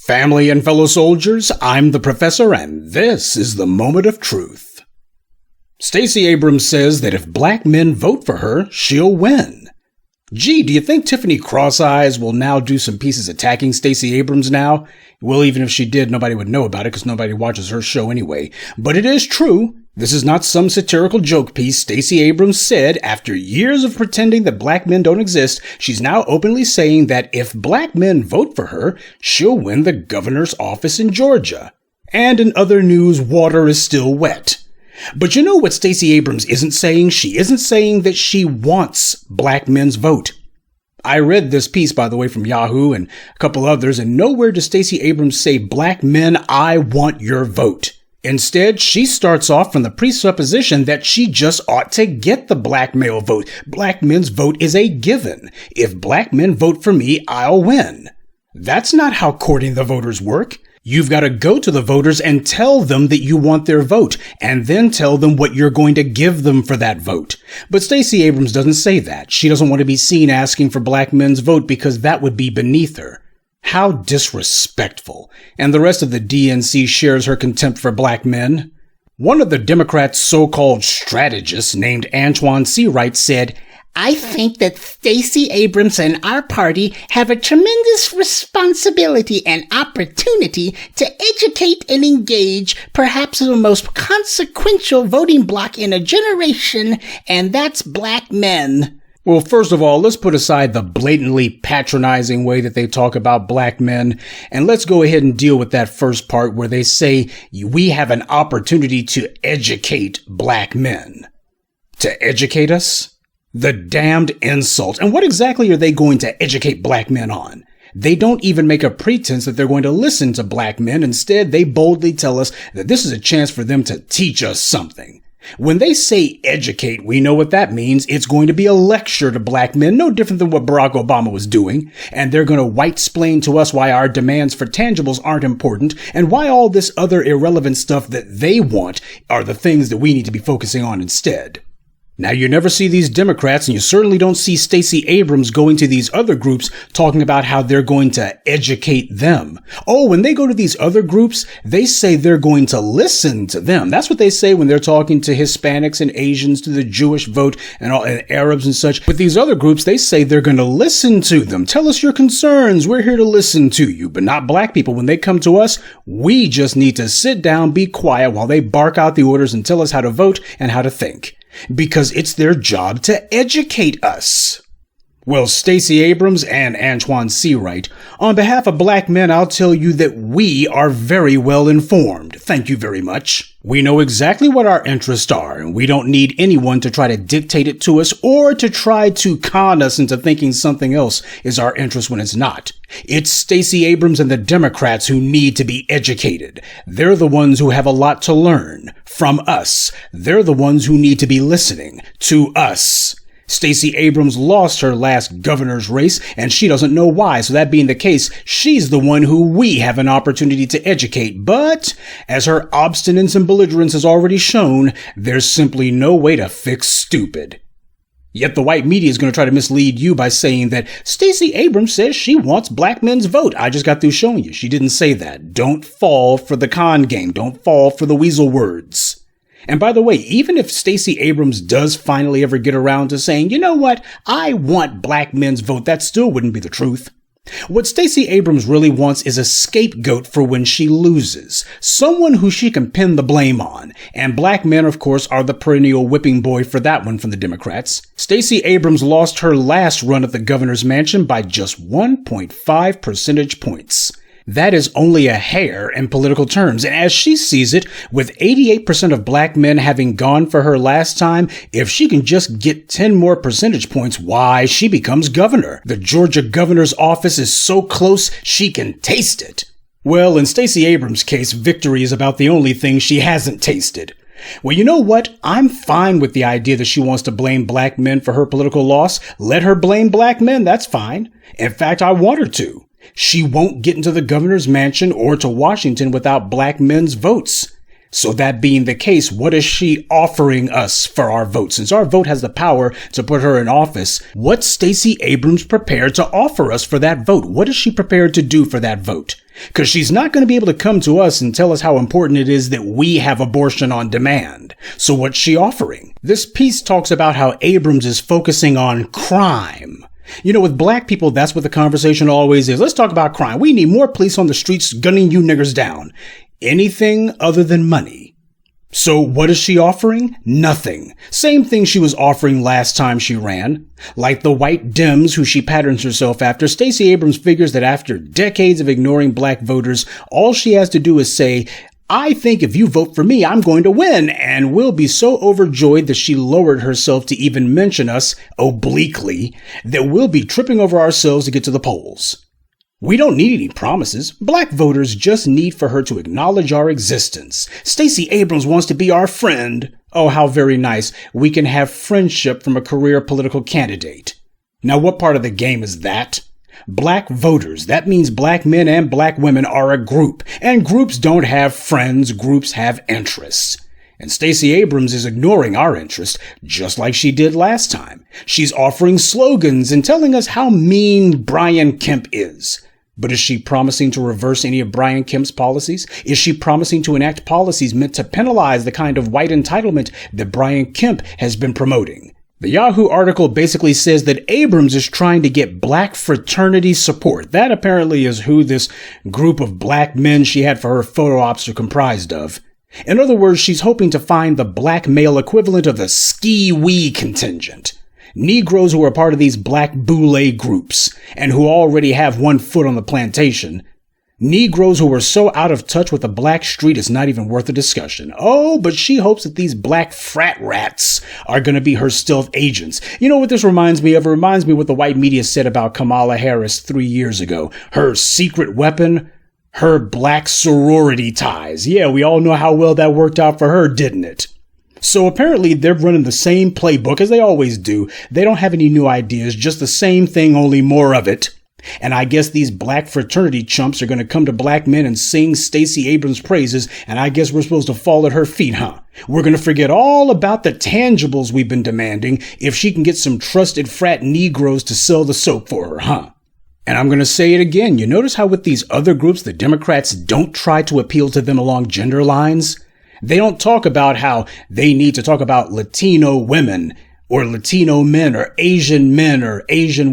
Family and fellow soldiers, I'm the professor, and this is the moment of truth. Stacey Abrams says that if black men vote for her, she'll win. Gee, do you think Tiffany Cross-Eyes will now do some pieces attacking Stacey Abrams now? Well, even if she did, nobody would know about it because nobody watches her show anyway. But it is true. This is not some satirical joke piece. Stacey Abrams said, after years of pretending that black men don't exist, she's now openly saying that if black men vote for her, she'll win the governor's office in Georgia. And in other news, water is still wet. But you know what Stacey Abrams isn't saying? She isn't saying that she wants black men's vote. I read this piece, by the way, from Yahoo and a couple others, and nowhere does Stacey Abrams say, black men, I want your vote. Instead, she starts off from the presupposition that she just ought to get the black male vote. Black men's vote is a given. If black men vote for me, I'll win. That's not how courting the voters work. You've got to go to the voters and tell them that you want their vote, and then tell them what you're going to give them for that vote. But Stacey Abrams doesn't say that. She doesn't want to be seen asking for black men's vote because that would be beneath her. How disrespectful. And the rest of the DNC shares her contempt for black men. One of the Democrats' so-called strategists named Antoine Seawright said, I think that Stacey Abrams and our party have a tremendous responsibility and opportunity to educate and engage perhaps the most consequential voting bloc in a generation, and that's black men. Well, first of all, let's put aside the blatantly patronizing way that they talk about black men, and let's go ahead and deal with that first part where they say we have an opportunity to educate black men. To educate us? The damned insult. And what exactly are they going to educate black men on? They don't even make a pretense that they're going to listen to black men. Instead, they boldly tell us that this is a chance for them to teach us something. When they say educate, we know what that means. It's going to be a lecture to black men, no different than what Barack Obama was doing. And they're going to white-splain to us why our demands for tangibles aren't important and why all this other irrelevant stuff that they want are the things that we need to be focusing on instead. Now, you never see these Democrats, and you certainly don't see Stacey Abrams going to these other groups talking about how they're going to educate them. Oh, when they go to these other groups, they say they're going to listen to them. That's what they say when they're talking to Hispanics and Asians, to the Jewish vote, and Arabs and such. But these other groups, they say they're going to listen to them. Tell us your concerns. We're here to listen to you. But not black people. When they come to us, we just need to sit down, be quiet while they bark out the orders and tell us how to vote and how to think. Because it's their job to educate us. Well, Stacey Abrams and Antoine Seawright, on behalf of black men, I'll tell you that we are very well informed. Thank you very much. We know exactly what our interests are, and we don't need anyone to try to dictate it to us or to try to con us into thinking something else is our interest when it's not. It's Stacey Abrams and the Democrats who need to be educated. They're the ones who have a lot to learn from us. They're the ones who need to be listening to us. Stacey Abrams lost her last governor's race, and she doesn't know why. So that being the case, she's the one who we have an opportunity to educate. But as her obstinance and belligerence has already shown, there's simply no way to fix stupid. Yet the white media is going to try to mislead you by saying that Stacey Abrams says she wants black men's vote. I just got through showing you. She didn't say that. Don't fall for the con game. Don't fall for the weasel words. And by the way, even if Stacey Abrams does finally ever get around to saying, you know what, I want black men's vote, that still wouldn't be the truth. What Stacey Abrams really wants is a scapegoat for when she loses. Someone who she can pin the blame on. And black men, of course, are the perennial whipping boy for that one from the Democrats. Stacey Abrams lost her last run at the governor's mansion by just 1.5 percentage points. That is only a hair in political terms. And as she sees it, with 88% of black men having gone for her last time, if she can just get 10 more percentage points, why, she becomes governor. The Georgia governor's office is so close, she can taste it. Well, in Stacey Abrams' case, victory is about the only thing she hasn't tasted. Well, you know what? I'm fine with the idea that she wants to blame black men for her political loss. Let her blame black men. That's fine. In fact, I want her to. She won't get into the governor's mansion or to Washington without black men's votes. So that being the case, what is she offering us for our vote? Since our vote has the power to put her in office, what's Stacey Abrams prepared to offer us for that vote? What is she prepared to do for that vote? Because she's not going to be able to come to us and tell us how important it is that we have abortion on demand. So what's she offering? This piece talks about how Abrams is focusing on crime. You know, with black people, that's what the conversation always is. Let's talk about crime. We need more police on the streets gunning you niggers down. Anything other than money. So what is she offering? Nothing. Same thing she was offering last time she ran. Like the white Dems who she patterns herself after, Stacey Abrams figures that after decades of ignoring black voters, all she has to do is say, I think if you vote for me, I'm going to win, and will be so overjoyed that she lowered herself to even mention us obliquely that we'll be tripping over ourselves to get to the polls. We don't need any promises. Black voters just need for her to acknowledge our existence. Stacey Abrams wants to be our friend. Oh, how very nice. We can have friendship from a career political candidate. Now, what part of the game is that? Black voters. That means black men and black women are a group. And groups don't have friends. Groups have interests. And Stacey Abrams is ignoring our interest, just like she did last time. She's offering slogans and telling us how mean Brian Kemp is. But is she promising to reverse any of Brian Kemp's policies? Is she promising to enact policies meant to penalize the kind of white entitlement that Brian Kemp has been promoting? The Yahoo article basically says that Abrams is trying to get black fraternity support. That apparently is who this group of black men she had for her photo ops are comprised of. In other words, she's hoping to find the black male equivalent of the ski-wee contingent. Negroes who are part of these black boule groups and who already have one foot on the plantation. Negroes who are so out of touch with the black street it's not even worth a discussion. Oh, but she hopes that these black frat rats are going to be her stealth agents. You know what this reminds me of? It reminds me of what the white media said about Kamala Harris 3 years ago. Her secret weapon? Her black sorority ties. Yeah, we all know how well that worked out for her, didn't it? So apparently they're running the same playbook as they always do. They don't have any new ideas, just the same thing, only more of it. And I guess these black fraternity chumps are going to come to black men and sing Stacey Abrams' praises, and I guess we're supposed to fall at her feet, huh? We're going to forget all about the tangibles we've been demanding if she can get some trusted frat Negroes to sell the soap for her, huh? And I'm going to say it again. You notice how with these other groups, the Democrats don't try to appeal to them along gender lines? They don't talk about how they need to talk about Latino women or Latino men or Asian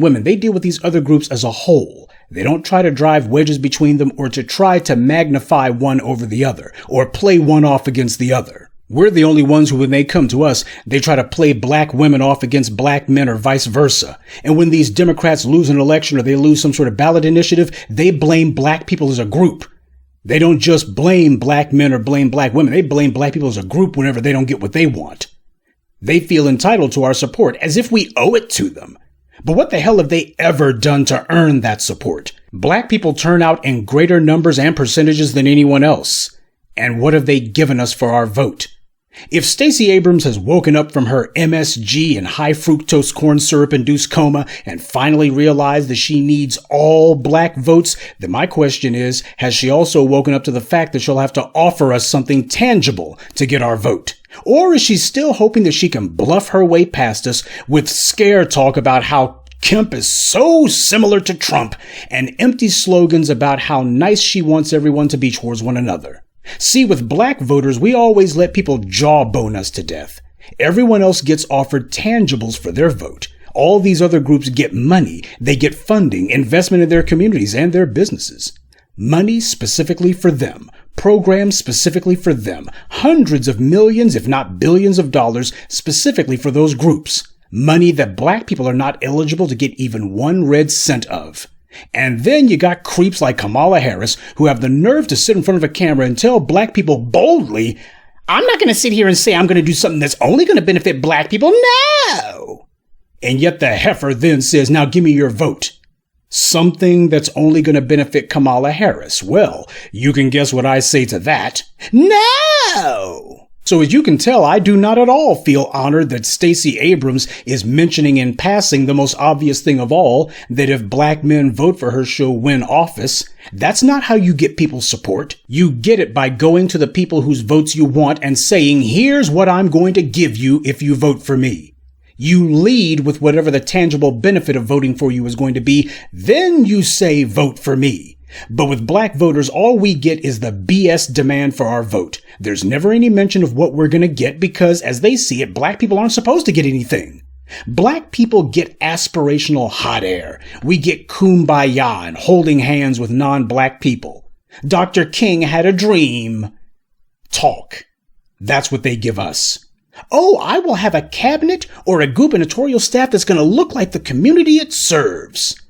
women. They deal with these other groups as a whole. They don't try to drive wedges between them or to try to magnify one over the other or play one off against the other. We're the only ones who, when they come to us, they try to play black women off against black men or vice versa. And when these Democrats lose an election or they lose some sort of ballot initiative, they blame black people as a group. They don't just blame black men or blame black women. They blame black people as a group whenever they don't get what they want. They feel entitled to our support as if we owe it to them. But what the hell have they ever done to earn that support? Black people turn out in greater numbers and percentages than anyone else. And what have they given us for our vote? If Stacey Abrams has woken up from her MSG and high fructose corn syrup induced coma and finally realized that she needs all black votes, then my question is, has she also woken up to the fact that she'll have to offer us something tangible to get our vote? Or is she still hoping that she can bluff her way past us with scare talk about how Kemp is so similar to Trump and empty slogans about how nice she wants everyone to be towards one another? See, with black voters, we always let people jawbone us to death. Everyone else gets offered tangibles for their vote. All these other groups get money. They get funding, investment in their communities and their businesses. Money specifically for them. Programs specifically for them. Hundreds of millions, if not billions of dollars specifically for those groups. Money that black people are not eligible to get even 1 red cent of. And then you got creeps like Kamala Harris who have the nerve to sit in front of a camera and tell black people boldly, I'm not going to sit here and say I'm going to do something that's only going to benefit black people. No. And yet the heifer then says, now give me your vote. Something that's only going to benefit Kamala Harris. Well, you can guess what I say to that. No. So as you can tell, I do not at all feel honored that Stacey Abrams is mentioning in passing the most obvious thing of all, that if black men vote for her, she'll win office. That's not how you get people's support. You get it by going to the people whose votes you want and saying, here's what I'm going to give you if you vote for me. You lead with whatever the tangible benefit of voting for you is going to be. Then you say, vote for me. But with black voters, all we get is the BS demand for our vote. There's never any mention of what we're going to get because, as they see it, black people aren't supposed to get anything. Black people get aspirational hot air. We get kumbaya and holding hands with non-black people. Dr. King had a dream. Talk. That's what they give us. Oh, I will have a cabinet or a gubernatorial staff that's going to look like the community it serves.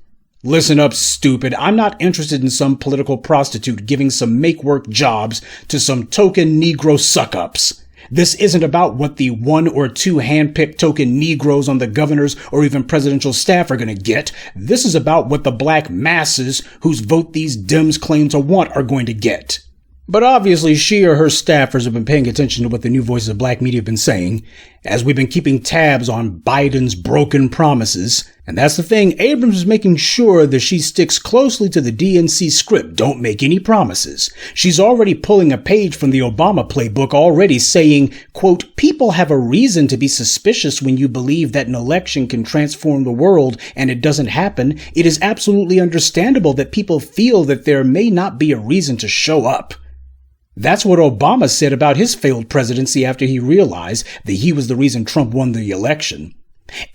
Listen up, stupid. I'm not interested in some political prostitute giving some make-work jobs to some token Negro suck-ups. This isn't about what the 1 or 2 hand-picked token Negroes on the governor's or even presidential staff are going to get. This is about what the black masses whose vote these Dems claim to want are going to get. But obviously she or her staffers have been paying attention to what the new voices of black media have been saying, as we've been keeping tabs on Biden's broken promises. And that's the thing, Abrams is making sure that she sticks closely to the DNC script. Don't make any promises. She's already pulling a page from the Obama playbook, already saying, quote, people have a reason to be suspicious when you believe that an election can transform the world and it doesn't happen. It is absolutely understandable that people feel that there may not be a reason to show up. That's what Obama said about his failed presidency after he realized that he was the reason Trump won the election.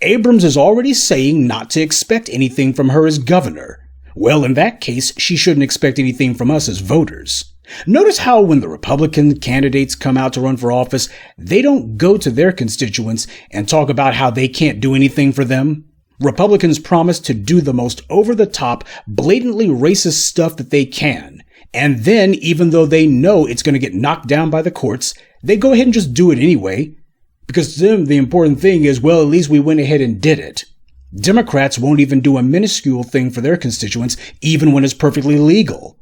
Abrams is already saying not to expect anything from her as governor. Well, in that case, she shouldn't expect anything from us as voters. Notice how when the Republican candidates come out to run for office, they don't go to their constituents and talk about how they can't do anything for them. Republicans promise to do the most over-the-top, blatantly racist stuff that they can. And then, even though they know it's going to get knocked down by the courts, they go ahead and just do it anyway. Because to them, the important thing is, well, at least we went ahead and did it. Democrats won't even do a minuscule thing for their constituents, even when it's perfectly legal.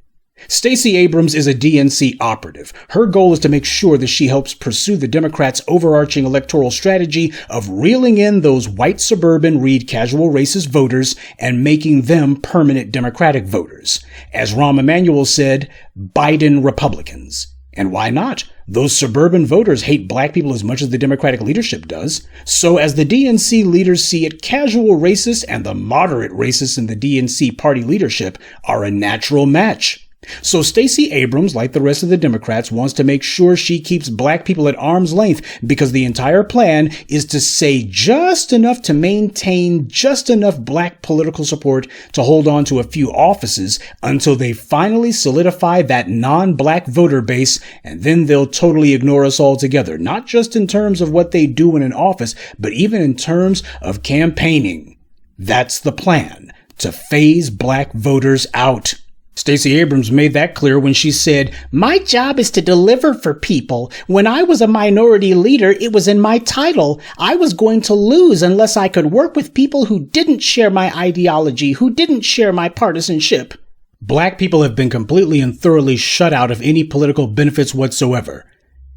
Stacey Abrams is a DNC operative. Her goal is to make sure that she helps pursue the Democrats' overarching electoral strategy of reeling in those white suburban, read casual racist voters and making them permanent Democratic voters. As Rahm Emanuel said, Biden Republicans. And why not? Those suburban voters hate black people as much as the Democratic leadership does. So as the DNC leaders see it, casual racists and the moderate racists in the DNC party leadership are a natural match. So Stacey Abrams, like the rest of the Democrats, wants to make sure she keeps black people at arm's length because the entire plan is to say just enough to maintain just enough black political support to hold on to a few offices until they finally solidify that non-black voter base, and then they'll totally ignore us altogether, not just in terms of what they do in an office, but even in terms of campaigning. That's the plan, to phase black voters out. Stacey Abrams made that clear when she said, my job is to deliver for people. When I was a minority leader, it was in my title. I was going to lose unless I could work with people who didn't share my ideology, who didn't share my partisanship. Black people have been completely and thoroughly shut out of any political benefits whatsoever.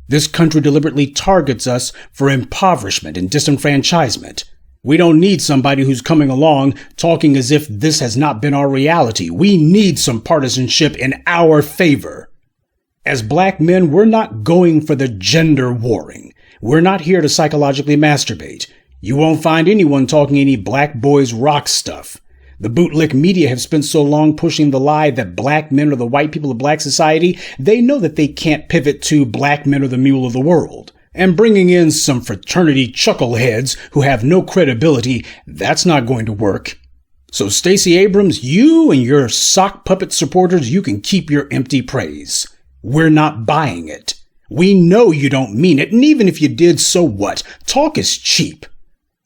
This country deliberately targets us for impoverishment and disenfranchisement. We don't need somebody who's coming along talking as if this has not been our reality. We need some partisanship in our favor. As black men, we're not going for the gender warring. We're not here to psychologically masturbate. You won't find anyone talking any black boys rock stuff. The bootlick media have spent so long pushing the lie that black men are the white people of black society, they know that they can't pivot to black men are the mule of the world. And bringing in some fraternity chuckleheads who have no credibility, that's not going to work. So Stacey Abrams, you and your sock puppet supporters, you can keep your empty praise. We're not buying it. We know you don't mean it, and even if you did, so what? Talk is cheap.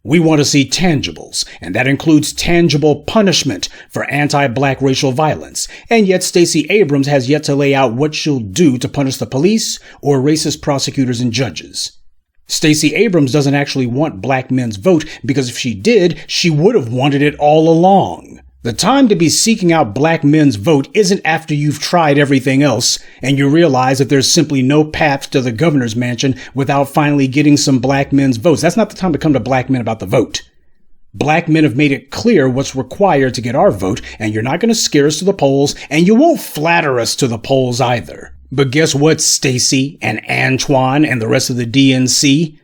We want to see tangibles, and that includes tangible punishment for anti-black racial violence. And yet Stacey Abrams has yet to lay out what she'll do to punish the police or racist prosecutors and judges. Stacey Abrams doesn't actually want black men's vote because if she did, she would have wanted it all along. The time to be seeking out black men's vote isn't after you've tried everything else and you realize that there's simply no path to the governor's mansion without finally getting some black men's votes. That's not the time to come to black men about the vote. Black men have made it clear what's required to get our vote, and you're not going to scare us to the polls, and you won't flatter us to the polls either. But guess what, Stacey and Antoine and the rest of the DNC?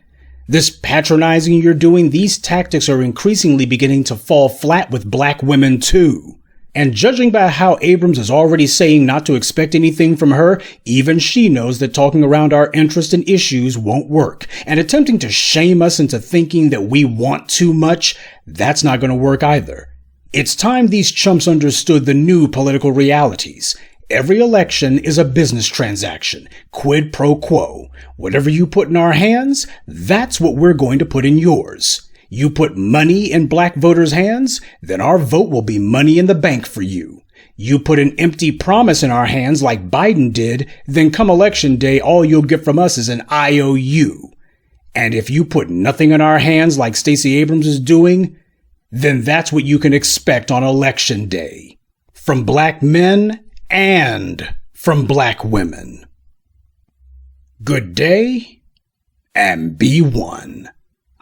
This patronizing you're doing, these tactics are increasingly beginning to fall flat with black women too. And judging by how Abrams is already saying not to expect anything from her, even she knows that talking around our interests and issues won't work. And attempting to shame us into thinking that we want too much, that's not going to work either. It's time these chumps understood the new political realities. Every election is a business transaction, quid pro quo. Whatever you put in our hands, that's what we're going to put in yours. You put money in black voters' hands, then our vote will be money in the bank for you. You put an empty promise in our hands like Biden did, then come election day, all you'll get from us is an IOU. And if you put nothing in our hands like Stacey Abrams is doing, then that's what you can expect on election day. From black men and from black women. Good day, and be one.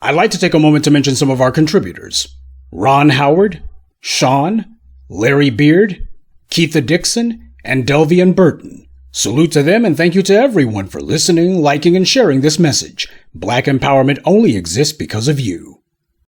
I'd like to take a moment to mention some of our contributors. Ron Howard, Sean, Larry Beard, Keitha Dixon, and Delvian Burton. Salute to them and thank you to everyone for listening, liking, and sharing this message. Black empowerment only exists because of you.